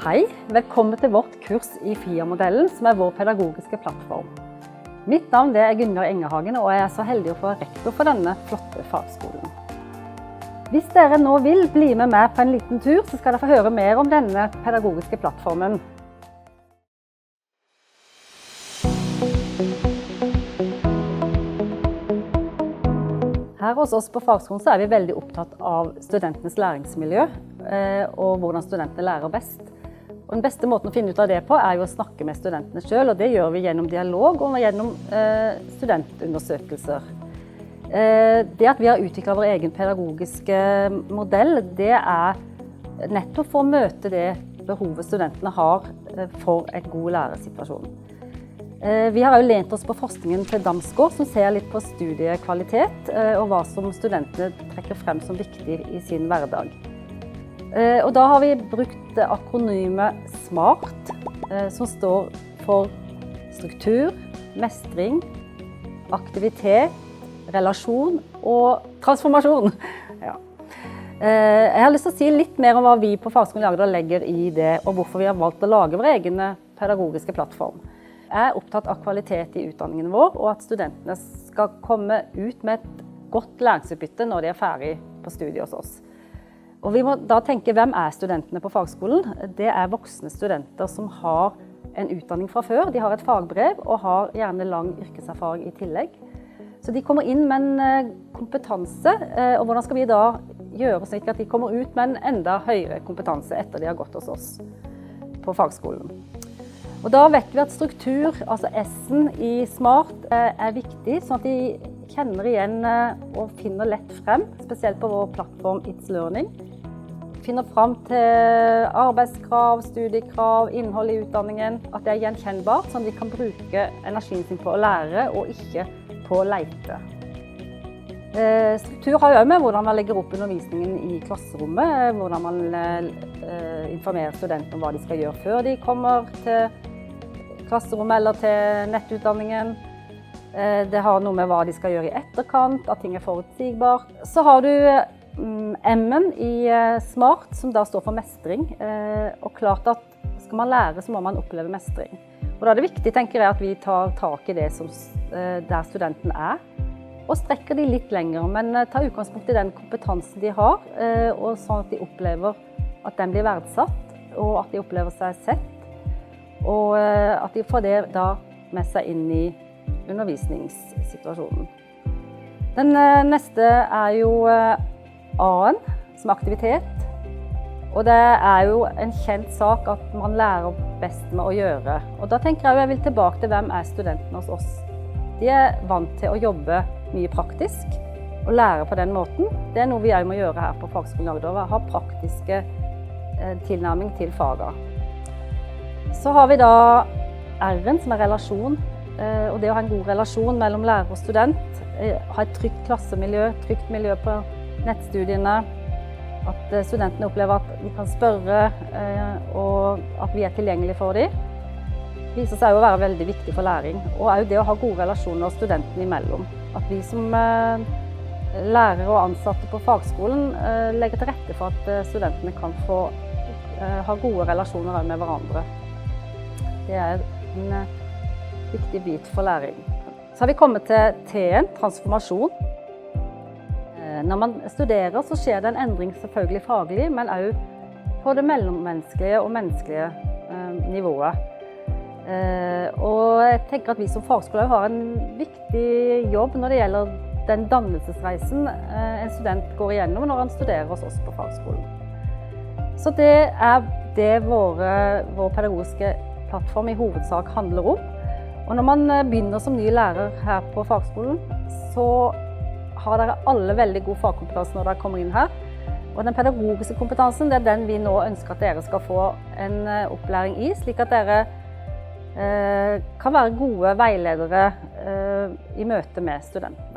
Hei, velkommen til vårt kurs i FIA-modellen, som vår pedagogiske plattform. Mitt navn er Gunnar Engehagen, og jeg er så heldig å få være rektor for denne flotte fagskolen. Hvis dere nå vil bli med meg på en liten tur, så skal dere få høre mer om denne pedagogiske plattformen. Her hos oss på fagskolen så er vi veldig opptatt av studentenes læringsmiljø og hvordan studentene lærer best. Og den beste måten å finne ut av det på er jo å snakke med studentene selv, og det gjør vi gjennom dialog og gjennom studentundersøkelser. Det at vi har utviklet vår egen pedagogiske modell, det er nettopp for å møte det behovet studentene har for en god lærersituasjon. Vi har også lent oss på forskningen til Damsgaard, som ser litt på studiekvalitet og hva som studentene trekker frem som viktig i sin hverdag. Og da har vi brukt akronymet SMART, som står for struktur, mestring, aktivitet, relasjon og transformasjon. Ja. Jeg har lyst til å si litt mer om hva vi på Fagskolen i Agder legger i det, og hvorfor vi har valgt å lage vår egen pedagogiske plattform. Jeg er opptatt av kvalitet i utdanningen vår, og at studentene skal komme ut med et godt læringsutbytte når de er ferdig på studiet hos oss. Og vi må da tenke, hvem er studentene på fagskolen? Det er voksne studenter som har en utdanning fra før. De har et fagbrev og har gjerne lang yrkeserfaring i tillegg. Så de kommer inn med en kompetanse, og hvordan skal vi da gjøre slik at de kommer ut med en enda høyere kompetanse etter de har gått hos oss på fagskolen? Og da vet vi at struktur, altså S-en i SMART, er viktig, sånn at de kjenner igjen og finner lett frem, spesielt på vår plattform It's Learning. Finner frem til arbeidskrav, studiekrav, innhold i utdanningen, at det er gjenkjennbart, sånn at de kan bruke energien sin på å lære og ikke på å lete. Struktur har jo også med hvordan man legger opp undervisningen i klasserommet, hvordan man informerer studentene om hva de skal gjøre før de kommer til klasserommet eller til nettutdanningen. Det har noe med hva de skal gjøre i etterkant, at ting er forutsigbart. Så har du M-en i SMART, som da står for mestring. Og klart at skal man lære, så må man oppleve mestring. Og da er det viktig, tenker jeg, at vi tar tak i det som, der studenten er, og strekker de litt lenger, men tar utgangspunkt i den kompetansen de har, og sånn at de opplever at den blir verdsatt, og at de opplever seg sett, og at de får det da med seg inn i undervisningssituasjonen. Den neste er jo A-en, som aktivitet, og det er jo en kjent sak at man lærer best med å gjøre. Og da tenker jeg vil tilbake til hvem er studentene hos oss. De er vant til å jobbe mye praktisk og lære på den måten. Det er noe vi også må gjøre her på Fagskolen i Agder, ha praktiske tilnærming til fagene. Så har vi da R-en, som er relasjon, og det å ha en god relasjon mellom lærer og student, ha et trygt klassemiljø, trygt miljø på nettstudiene, at studentene opplever at de kan spørre og at vi er tilgjengelige for dem. Det viser seg å være veldig viktig for læring, og også det å ha gode relasjoner studentene imellom. At vi som lærere og ansatte på fagskolen legger til rette for at studentene kan få ha gode relasjoner med hverandre. Det er en viktig bit for læring. Så har vi kommet til T-en, transformasjon. Når man studerer så skjer det en endring selvfølgelig faglig, men også på det mellommenneskelige og menneskelige nivået. Og jeg tenker at vi som fagskole har en viktig jobb når det gjelder den dannelsesreisen en student går igjennom når han studerer hos oss på fagskolen. Så det er det vår pedagogiske plattform i hovedsak handler om. Og når man begynner som ny lærer her på fagskolen, så har dere alle veldig god fagkompetanse når dere kommer inn her. Og den pedagogiske kompetansen, det er den vi nå ønsker at dere skal få en opplæring i, slik at dere kan være gode veiledere i møte med studenter.